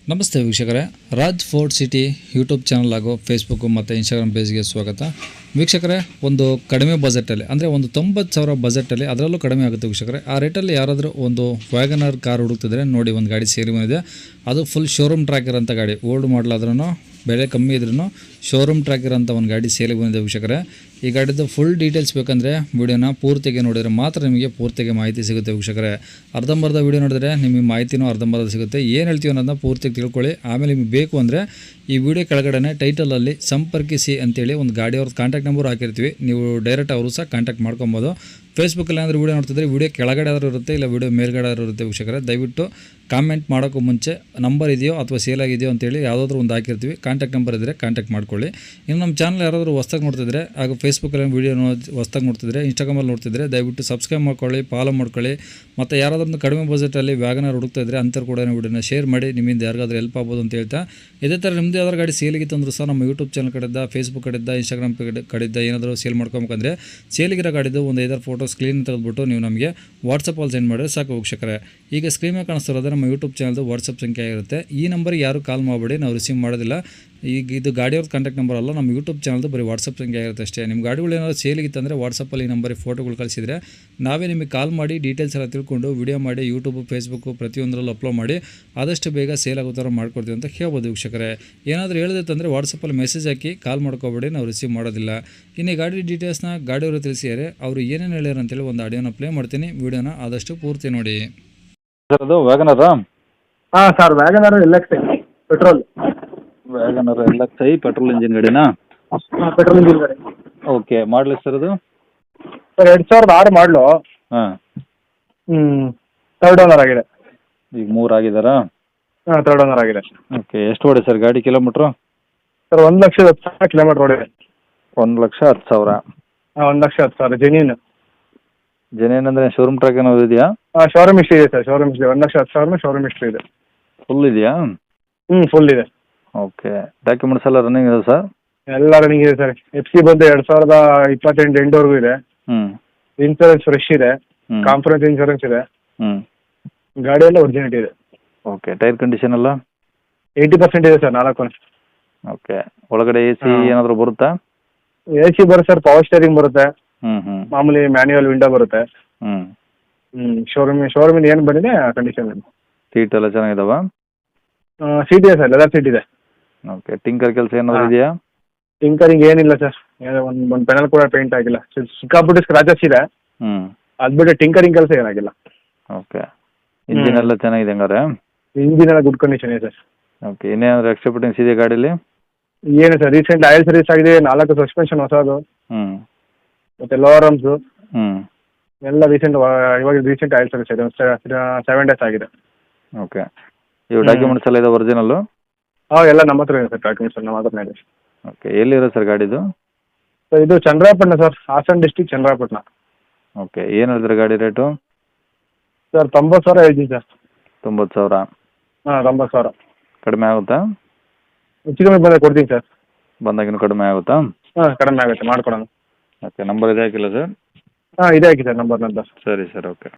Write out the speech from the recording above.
ನಮಸ್ತೆ ವೀಕ್ಷಕರೇ, Raj fort city YouTube channel ಹಾಗೂ ಫೇಸ್ಬುಕ್ಕು ಮತ್ತು ಇನ್ಸ್ಟಾಗ್ರಾಮ್ ಪೇಜ್ಗೆ ಸ್ವಾಗತ. ವೀಕ್ಷಕರೇ, ಒಂದು ಕಡಿಮೆ ಬಜೆಟಲ್ಲಿ ಅಂದರೆ ಒಂದು 90,000 ಬಜೆಟಲ್ಲಿ ಅದರಲ್ಲೂ ಕಡಿಮೆ ಆಗುತ್ತೆ ವೀಕ್ಷಕರೇ. ಆ ರೇಟಲ್ಲಿ ಯಾರಾದರೂ ಒಂದು ವ್ಯಾಗನರ್ ಕಾರ್ ಹುಡುಕ್ತಿದ್ರೆ ನೋಡಿ, ಒಂದು ಗಾಡಿ ಸೇರಿ ಬಂದಿದೆ. ಅದು ಫುಲ್ ಶೋರೂಮ್ ಟ್ರ್ಯಾಕ್ ಇರೋಂಥ ಗಾಡಿ, ಓಲ್ಡ್ ಮಾಡಲ್ ಆದ್ರೂ ಬೆಲೆ ಕಮ್ಮಿ ಇದ್ರೂ ಶೋರೂಮ್ ಟ್ರ್ಯಾಕ್ ಇರೋಂಥ ಒಂದು ಗಾಡಿ ಸೇಲಿಗೆ ಬಂದಿದೆ ವೀಕ್ಷಕರೇ. ಈ ಗಾಡಿದು ಫುಲ್ ಡೀಟೇಲ್ಸ್ ಬೇಕಂದರೆ ವಿಡಿಯೋನ ಪೂರ್ತಿಗೆ ನೋಡಿದರೆ ಮಾತ್ರ ನಿಮಗೆ ಪೂರ್ತಿಗೆ ಮಾಹಿತಿ ಸಿಗುತ್ತೆ ವೀಕ್ಷಕರೇ. ಅರ್ಧಂಬರ್ಧ ವಿಡಿಯೋ ನೋಡಿದ್ರೆ ನಿಮಗೆ ಮಾಹಿತಿನೂ ಅರ್ಧಂಬರ್ಧ ಸಿಗುತ್ತೆ. ಏನು ಹೇಳ್ತೀವಿ ಅನ್ನೋದನ್ನ ಪೂರ್ತಿಗೆ ತಿಳ್ಕೊಳ್ಳಿ. ಆಮೇಲೆ ನಿಮಗೆ ಬೇಕು ಅಂದರೆ ಈ ವಿಡಿಯೋ ಕೆಳಗಡೆ ಟೈಟಲಲ್ಲಿ ಸಂಪರ್ಕಿಸಿ ಅಂತೇಳಿ ಒಂದು ಗಾಡಿಯವ್ರದ್ದು ಕಾಂಟ್ಯಾಕ್ಟ್ ನಂಬರ್ ಹಾಕಿರ್ತೀವಿ. ನೀವು ಡೈರೆಕ್ಟ್ ಅವರು ಸಹ ಕಾಂಟ್ಯಾಕ್ಟ್ ಮಾಡ್ಕೊಬೋದು. ಫೇಸ್ಬುಕ್ಕಲ್ಲಿ ಏನಾದರೂ ವಿಡಿಯೋ ನೋಡ್ತಿದ್ರೆ ವಿಡಿಯೋ ಕೆಳಗಡೆ ಆದರೂ ಇರುತ್ತೆ, ಇಲ್ಲ ವಿಡಿಯೋ ಮೇಲ್ಗಡೆ ಆದರೂ ಇರುತ್ತೆ ವೀಕ್ಷಕರೇ. ದಯವಿಟ್ಟು ಕಾಮೆಂಟ್ ಮಾಡೋಕ್ಕೂ ಮುಂಚೆ ನಂಬರ್ ಇದೆಯೋ ಅಥವಾ ಸೇಲ್ ಆಗಿದೆಯೋ ಅಂತೇಳಿ ಯಾವುದಾದ್ರೂ ಒಂದು ಹಾಕಿರ್ತೀವಿ. ಕಾಂಟ್ಯಾಕ್ಟ್ ನಂಬರ್ ಇದ್ದರೆ ಕಾಂಟ್ಯಾಕ್ಟ್ ಮಾಡ್ಕೊಳ್ಳಿ. ಇನ್ನು ನಮ್ಮ ಚಾನಲ್ ಯಾರಾದರೂ ಹೊಸ್ದಾಗಿ ನೋಡ್ತಿದ್ರೆ ಹಾಗೂ ಫೇಸ್ಬುಕ್ಕಲ್ಲಿ ವೀಡಿಯೋ ಹೊಸ್ದಾಗಿ ನೋಡ್ತಿದ್ರೆ, ಇನ್ಸ್ಟಾಗ್ರಾಮಲ್ಲಿ ನೋಡ್ತಿದ್ರೆ ದಯವಿಟ್ಟು ಸಬ್ಸ್ಕ್ರೈಬ್ ಮಾಡ್ಕೊಳ್ಳಿ, ಫಾಲೋ ಮಾಡ್ಕೊಳ್ಳಿ. ಮತ್ತು ಯಾರಾದ್ರೂ ಕಡಿಮೆ ಬಜೆಟಲ್ಲಿ ವ್ಯಾಗನರ್ ಹುಡುಕ್ತಾ ಇದ್ದರೆ ಅಂಥವ್ರು ಕೂಡ ವಿಡಿಯೋನ ಶೇರ್ ಮಾಡಿ, ನಿಮ್ಮಿಂದ ಯಾರಿಗಾದ್ರೂ ಹೆಲ್ಪ್ ಆಗ್ಬೋದು ಅಂತ ಹೇಳ್ತಾ, ಇದೇ ಥರ ನಿಮ್ಮದು ಯಾವ್ದಾರು ಗಾಡಿ ಸೇಲಿಗಿತ್ತು ಅಂದರೂ ಸಹ ನಮ್ಮ ಯೂಟ್ಯೂಬ್ ಚಾನಲ್ ಕಡೆಯಿಂದ, ಫೇಸ್ಬುಕ್ ಕಡೆಯಿಂದ, ಇನ್ಸ್ಟಾಗ್ರಾಮ್ ಕಡೆಯಿಂದ ಏನಾದರೂ ಸೇಲ್ ಮಾಡ್ಕೊಬೇಕಂದ್ರೆ ಸೇಲಿಗಿರೋ ಗಾಡಿದು ಒಂದು 5 ಫೋಟೋಸ್ ಕ್ಲೀನ್ ತೆಗೆದುಬಿಟ್ಟು ನೀವು ನಮಗೆ ವಾಟ್ಸಪ್ಪಲ್ಲಿ ಸೆಂಡ್ ಮಾಡಿದ್ರೆ ಸಾಕು ವೀಕ್ಷಕರೇ. ಈಗ ಸ್ಕ್ರೀನ್ ಮೇಲೆ ಕಾಣಿಸ್ತಿರೋದು ನಮ್ಮ ಯೂಟ್ಯೂಬ್ ಚಾನಲ್ದು ವಾಟ್ಸಪ್ ಸಂಖ್ಯೆ ಆಗಿರುತ್ತೆ. ಈ ನಂಬರ್ಗೆ ಯಾರು ಕಾಲ್ ಮಾಡಬೇಡಿ, ನಾವು ರಿಸೀವ್ ಮಾಡೋದಿಲ್ಲ. ಈಗ ಇದು ಗಾಡಿಯವ್ರದ್ದು ಕಾಂಟ್ಯಾಕ್ಟ್ ನಂಬರ್ ಅಲ್ಲ, ನಮ್ಮ ಯೂಟ್ಯೂಬ್ ಚಾನಲ್ದು ಬರೀ ವಾಟ್ಸಪ್ ಸಂಖ್ಯೆ ಆಗಿರುತ್ತೆ ಅಷ್ಟೇ. ನಿಮ್ಮ ಗಾಡಿಗಳು ಏನಾದರೂ ಸೇಲಿಗಿತ್ತಂದರೆ ವಾಟ್ಸಪ್ಪಲ್ಲಿ ಈ ನಂಬರಿಗೆ ಫೋಟೋಗಳು ಕಳಿಸಿದರೆ ನಾವೇ ನಿಮಗೆ ಕಾಲ್ ಮಾಡಿ ಡೀಟೇಲ್ಸ್ ಎಲ್ಲ ತಿಳ್ಕೊಂಡು ವಿಡಿಯೋ ಮಾಡಿ ಯೂಟ್ಯೂಬು, ಫೇಸ್ಬುಕ್ಕು ಪ್ರತಿಯೊಂದರಲ್ಲೂ ಅಪ್ಲೋಡ್ ಮಾಡಿ ಆದಷ್ಟು ಬೇಗ ಸೇಲ್ ಆಗೋ ಥರ ಮಾಡ್ಕೊಡ್ತೀವಿ ಅಂತ ಹೇಳ್ಬೋದು ವೀಕ್ಷಕರೇ. ಏನಾದರೂ ಹೇಳಿದಂದರೆ ವಾಟ್ಸಪ್ಪಲ್ಲಿ ಮೆಸೇಜ್ ಹಾಕಿ ಕಾಲ್ ಮಾಡ್ಕೋಬೇಡಿ, ನಾವು ರಿಸೀವ್ ಮಾಡೋದಿಲ್ಲ. ಇನ್ನು ಗಾಡಿ ಡೀಟೇಲ್ಸ್ನ ಗಾಡಿಯವರು ತಿಳಿಸಿದ್ದಾರೆ, ಅವರು ಏನೇನು ಹೇಳ್ಯಾರ ಅಂತೇಳಿ ಒಂದು ಆಡಿಯೋನ ಪ್ಲೇ ಮಾಡ್ತೀನಿ. ವಿಡಿಯೋನ ಆದಷ್ಟು ಪೂರ್ತಿ ನೋಡಿ. ಸರ್ ಅದು ವ್ಯಾಗನರಾ? ಹಾಂ sir, Wagon R LXi petrol. Wagon R LXi petrol engine ಗಾಡಿನಾ? ಹಾಂ, ಪೆಟ್ರೋಲ್ ಇಂಜಿನ್ ಗಾಡಿ. ಓಕೆ, ಮಾಡಲಿ ಸರ್ ಅದು? ಸರ್ 2006 ಮಾಡಲು. ಹಾಂ. ಥರ್ಡ್ ಓನರ್ ಆಗಿದೆ. ಈಗ 3 ಆಗಿದ್ದಾರಾ? ಹಾಂ, ಥರ್ಡ್ ಓನರ್ ಆಗಿದೆ. ಓಕೆ, ಎಷ್ಟು ಓಡಿ ಸರ್ ಗಾಡಿ ಕಿಲೋಮೀಟ್ರು? ಸರ್ 1,10,000 ಕಿಲೋಮೀಟ್ರ್ ಓಡಿದೆ. 1,10,000? ಹಾಂ, 1,10,000 ಜೆನ್ಯೂನ್. ಜೆನ್ಯೂನ್ ಅಂದರೆ ಶೋರೂಮ್ ಟ್ರ್ಯಾಕ್ ಏನಾದ್ರು ಇದೆಯಾ? ಹಾಂ, ಶೋರೂಮ್ ಹಿಸ್ಟ್ರಿ ಇದೆ sir. Showroom history 1,10,000 showroom history ಇದೆ. ಫುಲ್ ಇದೆಯಾ? ಫುಲ್ ಇದೆ. ಓಕೆ, ಡಾಕ್ಯುಮೆಂಟ್ಸ್ ಎಲ್ಲ ರನ್ನಿಂಗ್ ಇದೆ ಸರ್? ಎಲ್ಲ ರನ್ನಿಂಗ್ ಇದೆ ಸರ್. FC ಬಂದು 2028 ಎಂಡ್ವರೆಗೂ ಇದೆ. ಇನ್ಸೂರೆನ್ಸ್ ಫ್ರೆಶ್ ಇದೆ. ಕಾಂಪ್ರಮೈಸ್ ಇನ್ಸೂರೆನ್ಸ್ ಇದೆ. ಗಾಡಿ ಎಲ್ಲ ಒರಿಜಿನಿಟಿ ಇದೆ. ಓಕೆ, ಟೈರ್ ಕಂಡೀಷನ್ ಎಲ್ಲ 80% ಇದೆ ಸರ್, 4. ಓಕೆ, ಒಳಗಡೆ AC ಏನಾದರೂ ಬರುತ್ತಾ? AC ಬರುತ್ತೆ ಸರ್, ಪವರ್ ಸ್ಟೇರಿಂಗ್ ಬರುತ್ತೆ. ಹ್ಞೂ ಮಾಮೂಲಿ ಮ್ಯಾನ್ಯುವಲ್ ವಿಂಡೋ ಬರುತ್ತೆ. ಶೋರೂಮಿಂದ ಏನು ಬಂದಿದೆ ಆ ಕಂಡೀಷನ್. ಸೀಟ್ ಎಲ್ಲ ಚೆನ್ನಾಗಿದಾವ? ಸೀಟ್ ಇದೆ ಸರ್, ಲೆದರ್ ಸೀಟ್ ಇದೆ. ಓಕೆ, ಟಿಂಕರ್ ಕೆಲಸ ಏನಾದರೂ ಇದೆಯಾ? ಟಿಂಕರಿಂಗ್ ಏನಿಲ್ಲ ಸರ್. ಒಂದು ಪೆನಲ್ ಕೂಡ ಪೇಂಟ್ ಆಗಿಲ್ಲ. ಸಿಕ್ಕಾಪಟ್ಟೆ ಸ್ಕ್ರಾಚಸ್ ಇದೆ. ಅದು ಬಿಟ್ಟು ಟಿಂಕರಿಂಗ್ ಕೆಲಸ ಏನಾಗಿಲ್ಲ. ಓಕೆ, ಇಂಜಿನ್ ಎಲ್ಲ ಚೆನ್ನಾಗಿದೆ ಹಂಗಾರೆ? ಇಂಜಿನ್ ಎಲ್ಲ ಗುಡ್ ಕಂಡೀಷನ್ ಇದೆ ಸರ್. ಓಕೆ, ಇನ್ನೇನಾದರೂ ಎಕ್ಸ್ಟ್ರಾ ಫಿಟ್ಟಿಂಗ್ಸ್ ಇದೆ ಗಾಡೀಲಿ? ಏನು ಸರ್, ರೀಸೆಂಟ್ ಆಯಿಲ್ ಸರ್ವಿಸ್ ಆಗಿದೆ. 4 ಸಸ್ಪೆನ್ಷನ್ ಹೊಸದು. ಮತ್ತೆ ಲೋವರ್ ಆರ್ಮ್ಸು ಎಲ್ಲ ಇವಾಗ ರೀಸೆಂಟ್ ಆಯಿಲ್ ಸರ್ವಿಸ್ ಇದೆ. 7 days ಆಗಿದೆ. ಓಕೆ, ಇವು ಡಾಕ್ಯುಮೆಂಟ್ಸ್ ಎಲ್ಲ ಇದೆ ಒರಿಜಿನಲ್ಲು? ಹಾಂ, ಎಲ್ಲ ನಮ್ಮ ಹತ್ರ ಇದೆ ಸರ್ ಡಾಕ್ಯುಮೆಂಟ್ಸ್. ನಮ್ಮ ಹತ್ರನೇ ಇದೆ. ಓಕೆ, ಎಲ್ಲಿರೋ ಸರ್ ಗಾಡಿದು? ಸರ್ ಇದು Channarayapatna sir, Hassan district Channarayapatna. Okay, ಏನು ಹೇಳಿದ್ರೆ ಗಾಡಿ ರೇಟು? ಸರ್ 90,000 ಹೇಳ್ತೀನಿ ಸರ್. 90,000? ಹಾಂ, 90,000 ಕಡಿಮೆ ಆಗುತ್ತಾ? ಹೆಚ್ಚು ಕಮ್ಮಿ ಬಂದರೆ ಕೊಡ್ತೀನಿ ಸರ್. ಬಂದಾಗಿನೂ ಕಡಿಮೆ ಆಗುತ್ತಾ? ಹಾಂ, ಕಡಿಮೆ ಆಗುತ್ತೆ, ಮಾಡ್ಕೊಡೋಣ. ಓಕೆ, ನಂಬರ್ ಇದೆ ಹಾಕಿಲ್ಲ ಸರ್? ಹಾಂ, ಇದೆ ಹಾಕಿ ಸರ್ ನಂಬರ್ ನಂತರ. ಸರಿ ಸರ್, ಓಕೆ.